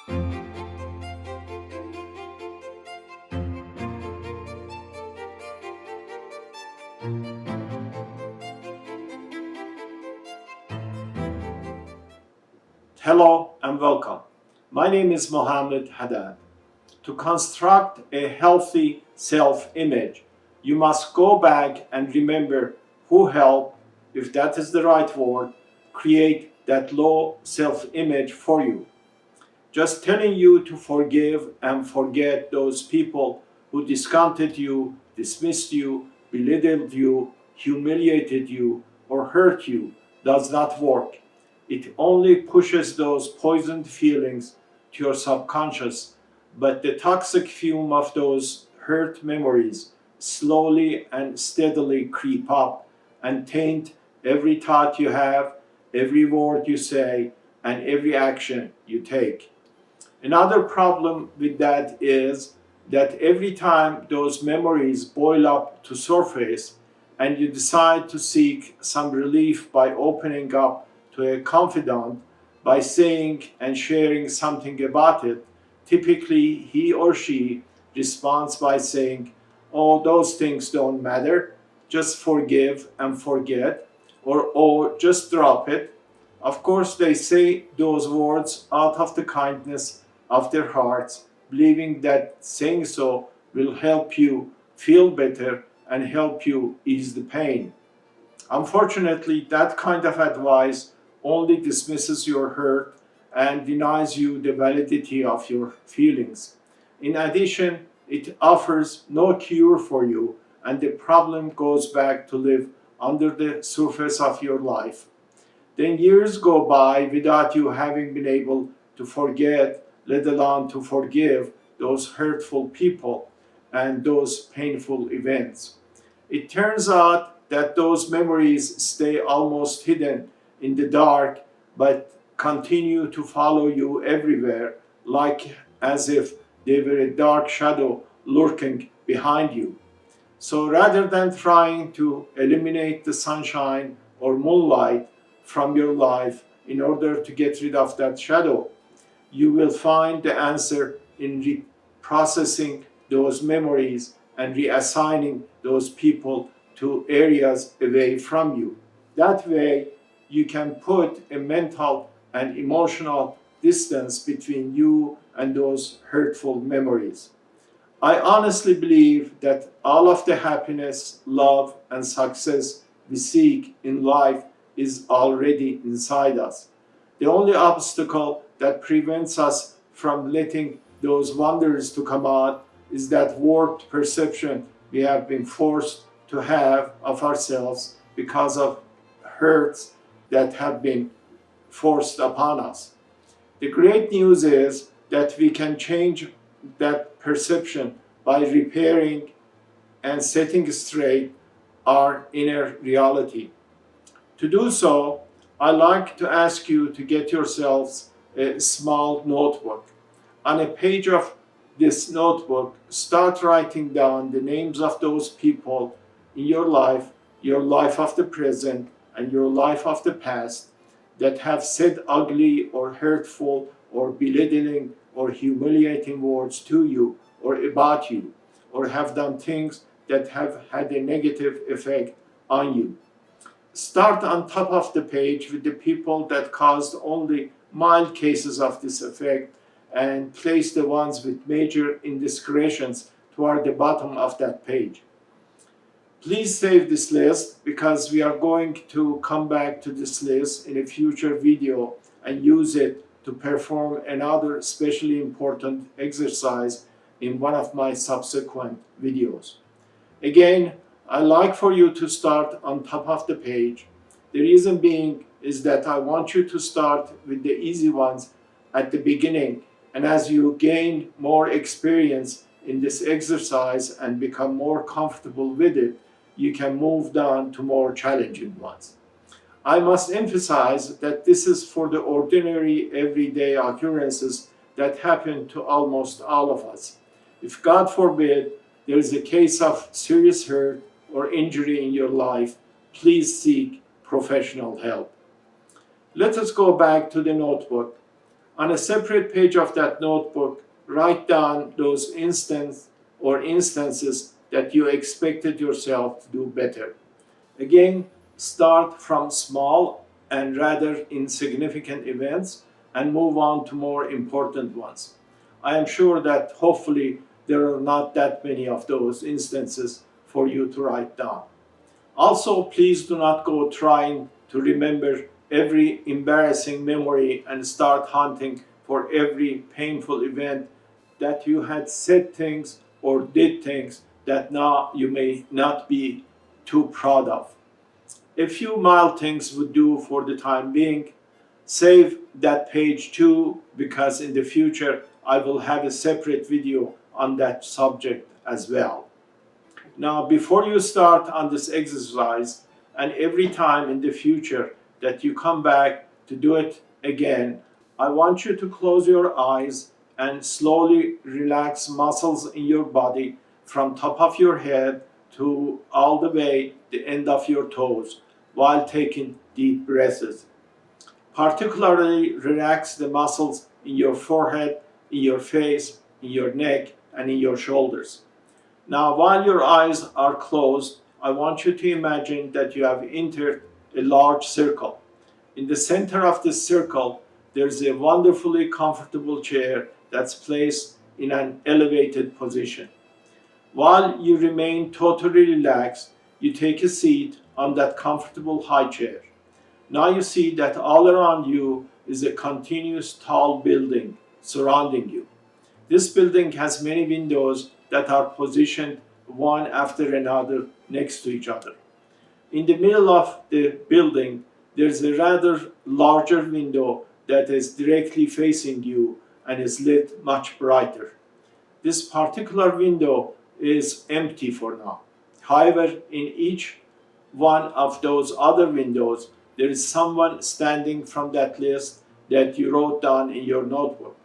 Hello and welcome. My name is Mohammed Haddad. To construct a healthy self-image, you must go back and remember who helped, if that is the right word, create that low self-image for you. Just telling you to forgive and forget those people who discounted you, dismissed you, belittled you, humiliated you, or hurt you does not work. It only pushes those poisoned feelings to your subconscious, but the toxic fume of those hurt memories slowly and steadily creep up and taint every thought you have, every word you say, and every action you take. Another problem with that is that every time those memories boil up to surface and you decide to seek some relief by opening up to a confidant, by saying and sharing something about it, typically he or she responds by saying, "Oh, those things don't matter, just forgive and forget," or "Oh, just drop it." Of course, they say those words out of the kindness of their hearts, believing that saying so will help you feel better and help you ease the pain. Unfortunately, that kind of advice only dismisses your hurt and denies you the validity of your feelings. In addition, it offers no cure for you, and the problem goes back to live under the surface of your life. Then years go by without you having been able to forget, let alone to forgive those hurtful people and those painful events. It turns out that those memories stay almost hidden in the dark, but continue to follow you everywhere, like as if they were a dark shadow lurking behind you. So rather than trying to eliminate the sunshine or moonlight from your life in order to get rid of that shadow, you will find the answer in reprocessing those memories and reassigning those people to areas away from you. That way, you can put a mental and emotional distance between you and those hurtful memories. I honestly believe that all of the happiness, love, and success we seek in life is already inside us. The only obstacle that prevents us from letting those wonders to come out is that warped perception we have been forced to have of ourselves because of hurts that have been forced upon us. The great news is that we can change that perception by repairing and setting straight our inner reality. To do so, I like to ask you to get yourselves a small notebook. On a page of this notebook, start writing down the names of those people in your life of the present, and your life of the past that have said ugly or hurtful or belittling or humiliating words to you or about you, or have done things that have had a negative effect on you. Start on top of the page with the people that caused only mild cases of this effect, and place the ones with major indiscretions toward the bottom of that page. Please save this list, because we are going to come back to this list in a future video and use it to perform another especially important exercise in one of my subsequent videos. Again, I like for you to start on top of the page. The reason being is that I want you to start with the easy ones at the beginning, and as you gain more experience in this exercise and become more comfortable with it, you can move down to more challenging ones. I must emphasize that this is for the ordinary, everyday occurrences that happen to almost all of us. If, God forbid, there is a case of serious hurt or injury in your life, please seek professional help. Let us go back to the notebook. On a separate page of that notebook, write down those instances that you expected yourself to do better. Again, start from small and rather insignificant events and move on to more important ones. I am sure that hopefully there are not that many of those instances for you to write down. Also, please do not go trying to remember every embarrassing memory and start hunting for every painful event that you had said things or did things that now you may not be too proud of. A few mild things would do for the time being. Save that page too, because in the future I will have a separate video on that subject as well. Now, before you start on this exercise, and every time in the future that you come back to do it again, I want you to close your eyes and slowly relax muscles in your body from top of your head to all the way the end of your toes while taking deep breaths. Particularly relax the muscles in your forehead, in your face, in your neck, and in your shoulders. Now, while your eyes are closed, I want you to imagine that you have entered a large circle. In the center of this circle, there's a wonderfully comfortable chair that's placed in an elevated position. While you remain totally relaxed, you take a seat on that comfortable high chair. Now you see that all around you is a continuous tall building surrounding you. This building has many windows that are positioned one after another next to each other. In the middle of the building, there's a rather larger window that is directly facing you and is lit much brighter. This particular window is empty for now. However, in each one of those other windows, there is someone standing from that list that you wrote down in your notebook.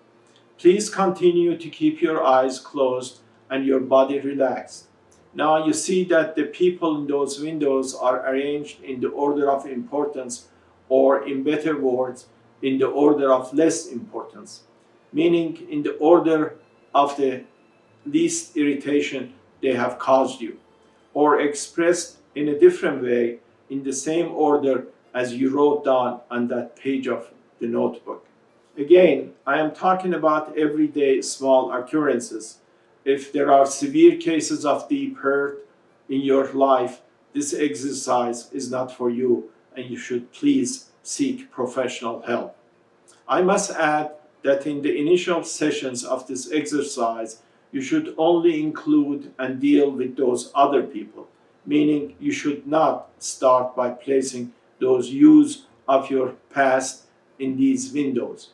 Please continue to keep your eyes closed and your body relaxed. Now you see that the people in those windows are arranged in the order of importance, or in better words, in the order of less importance, meaning in the order of the least irritation they have caused you, or expressed in a different way, in the same order as you wrote down on that page of the notebook. Again, I am talking about everyday small occurrences. If there are severe cases of deep hurt in your life, this exercise is not for you, and you should please seek professional help. I must add that in the initial sessions of this exercise, you should only include and deal with those other people, meaning you should not start by placing those yous of your past in these windows.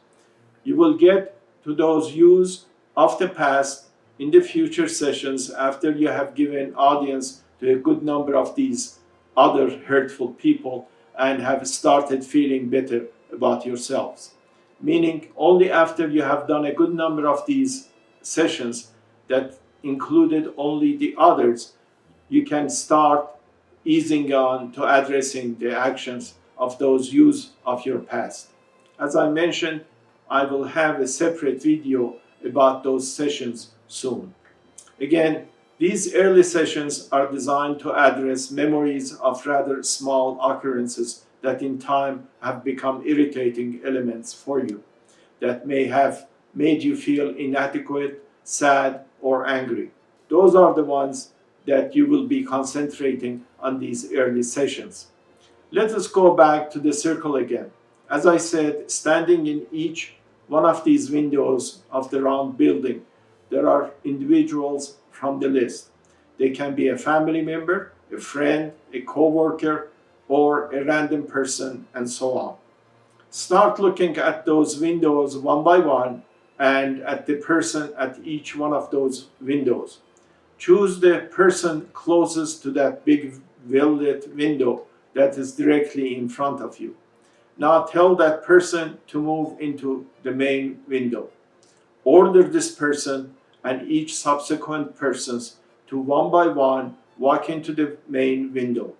You will get to those yous of the past in the future sessions after you have given audience to a good number of these other hurtful people and have started feeling better about yourselves. Meaning only after you have done a good number of these sessions that included only the others, you can start easing on to addressing the actions of those yous of your past. As I mentioned, I will have a separate video about those sessions soon. Again, these early sessions are designed to address memories of rather small occurrences that in time have become irritating elements for you, that may have made you feel inadequate, sad, or angry. Those are the ones that you will be concentrating on these early sessions. Let us go back to the circle again. As I said, standing in each one of these windows of the round building, there are individuals from the list. They can be a family member, a friend, a co-worker, or a random person, and so on. Start looking at those windows one by one and at the person at each one of those windows. Choose the person closest to that big well-lit window that is directly in front of you. Now tell that person to move into the main window. Order this person and each subsequent persons to one by one walk into the main window.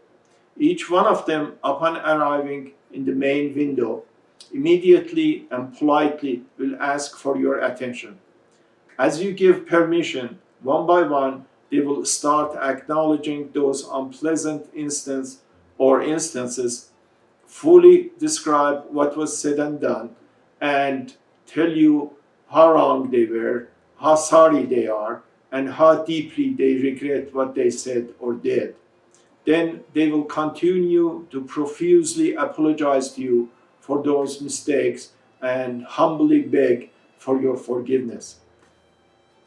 Each one of them, upon arriving in the main window, immediately and politely will ask for your attention. As you give permission, one by one, they will start acknowledging those unpleasant instances, fully describe what was said and done, and tell you how wrong they were, how sorry they are, and how deeply they regret what they said or did. Then they will continue to profusely apologize to you for those mistakes and humbly beg for your forgiveness.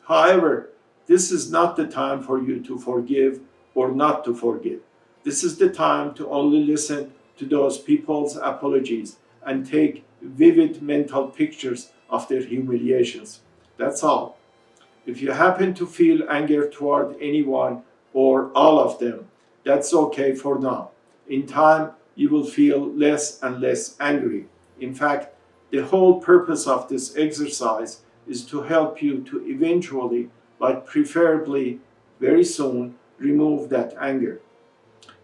However, this is not the time for you to forgive or not to forgive. This is the time to only listen to those people's apologies and take vivid mental pictures of their humiliations. That's all. If you happen to feel anger toward anyone or all of them, that's okay for now. In time, you will feel less and less angry. In fact, the whole purpose of this exercise is to help you to eventually, but preferably very soon, remove that anger.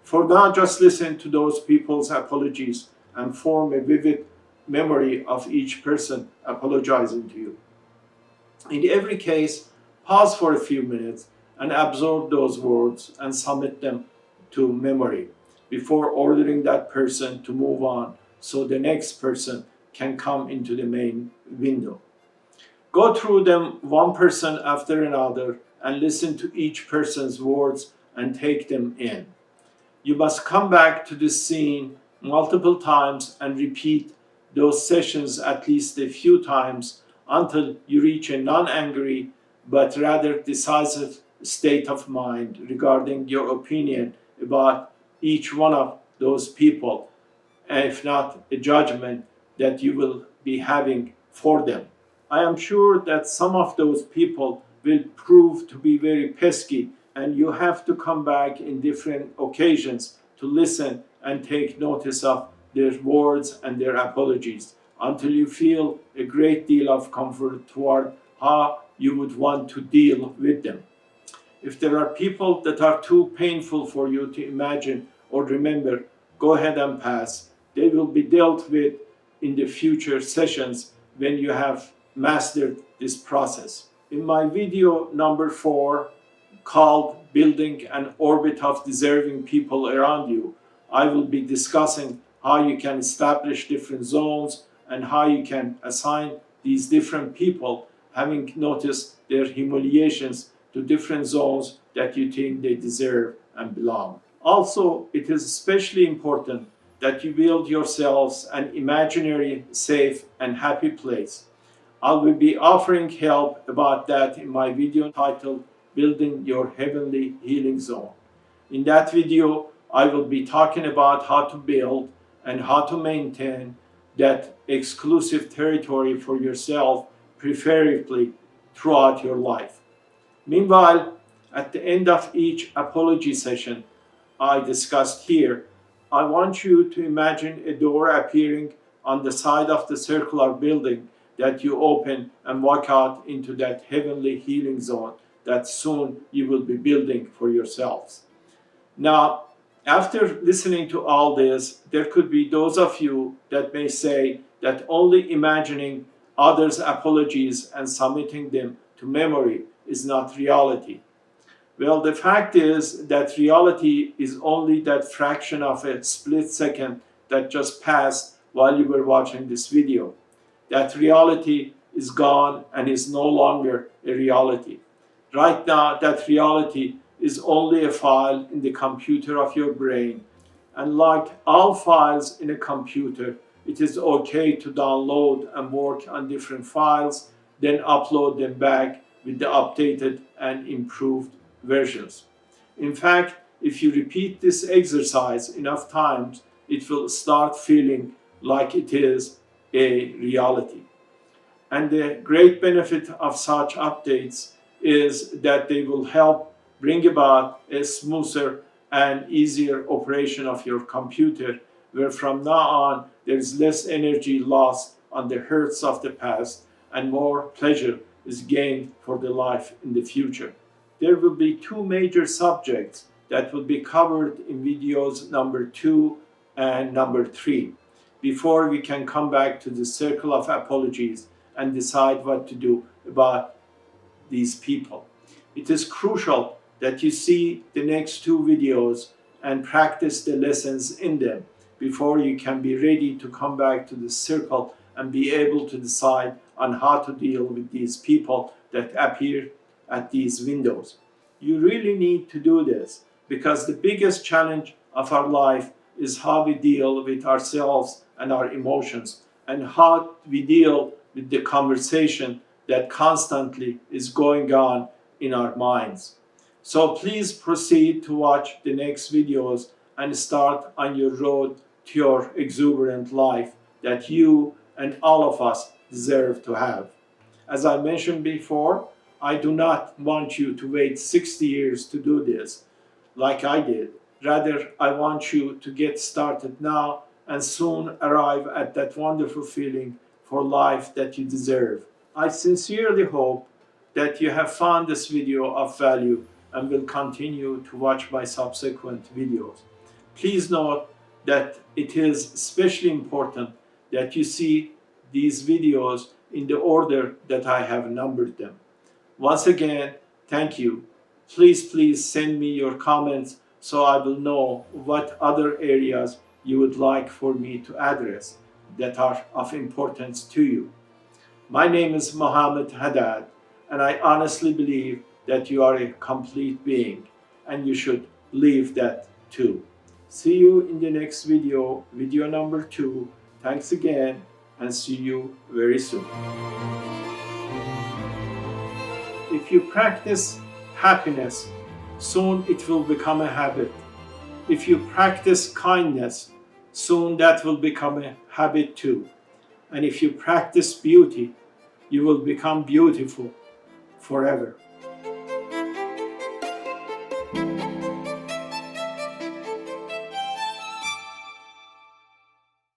For now, just listen to those people's apologies and form a vivid memory of each person apologizing to you. In every case, pause for a few minutes and absorb those words and submit them to memory before ordering that person to move on so the next person can come into the main window. Go through them one person after another and listen to each person's words and take them in. You must come back to this scene multiple times and repeat those sessions at least a few times until you reach a non-angry but rather decisive state of mind regarding your opinion about each one of those people, if not a judgment that you will be having for them. I am sure that some of those people will prove to be very pesky, and you have to come back in different occasions to listen and take notice of their words and their apologies until you feel a great deal of comfort toward how you would want to deal with them. If there are people that are too painful for you to imagine or remember, go ahead and pass. They will be dealt with in the future sessions when you have mastered this process. In my video number 4, called Building an Orbit of Deserving People Around You, I will be discussing how you can establish different zones and how you can assign these different people, having noticed their humiliations, to different zones that you think they deserve and belong. Also, it is especially important that you build yourselves an imaginary, safe, and happy place. I will be offering help about that in my video titled Building Your Heavenly Healing Zone. In that video, I will be talking about how to build and how to maintain that exclusive territory for yourself, preferably throughout your life. Meanwhile, at the end of each apology session I discussed here, I want you to imagine a door appearing on the side of the circular building that you open and walk out into that heavenly healing zone that soon you will be building for yourselves. Now, after listening to all this, there could be those of you that may say that only imagining others' apologies and submitting them to memory is not reality. Well, the fact is that reality is only that fraction of a split second that just passed while you were watching this video. That reality is gone and is no longer a reality. Right now, that reality is only a file in the computer of your brain. And like all files in a computer, it is okay to download and work on different files, then upload them back with the updated and improved versions. In fact, if you repeat this exercise enough times, it will start feeling like it is a reality. And the great benefit of such updates is that they will help bring about a smoother and easier operation of your computer, where from now on there is less energy lost on the hurts of the past and more pleasure is gained for the life in the future. There will be 2 major subjects that will be covered in videos number 2 and number 3. before we can come back to the circle of apologies and decide what to do about these people. It is crucial that you see the next two videos and practice the lessons in them before you can be ready to come back to the circle and be able to decide on how to deal with these people that appear at these windows. You really need to do this because the biggest challenge of our life is how we deal with ourselves and our emotions, and how we deal with the conversation that constantly is going on in our minds. So please proceed to watch the next videos and start on your road to your exuberant life that you and all of us deserve to have. As I mentioned before, I do not want you to wait 60 years to do this like I did. Rather, I want you to get started now and soon arrive at that wonderful feeling for life that you deserve. I sincerely hope that you have found this video of value and will continue to watch my subsequent videos. Please note that it is especially important that you see these videos in the order that I have numbered them. Once again, thank you. Please send me your comments so I will know what other areas you would like for me to address that are of importance to you. My name is Mohammed Haddad, and I honestly believe that you are a complete being, and you should believe that too. See you in the next video, video number 2. Thanks again, and see you very soon. If you practice happiness, soon it will become a habit. If you practice kindness, soon that will become a habit too. And if you practice beauty, you will become beautiful forever.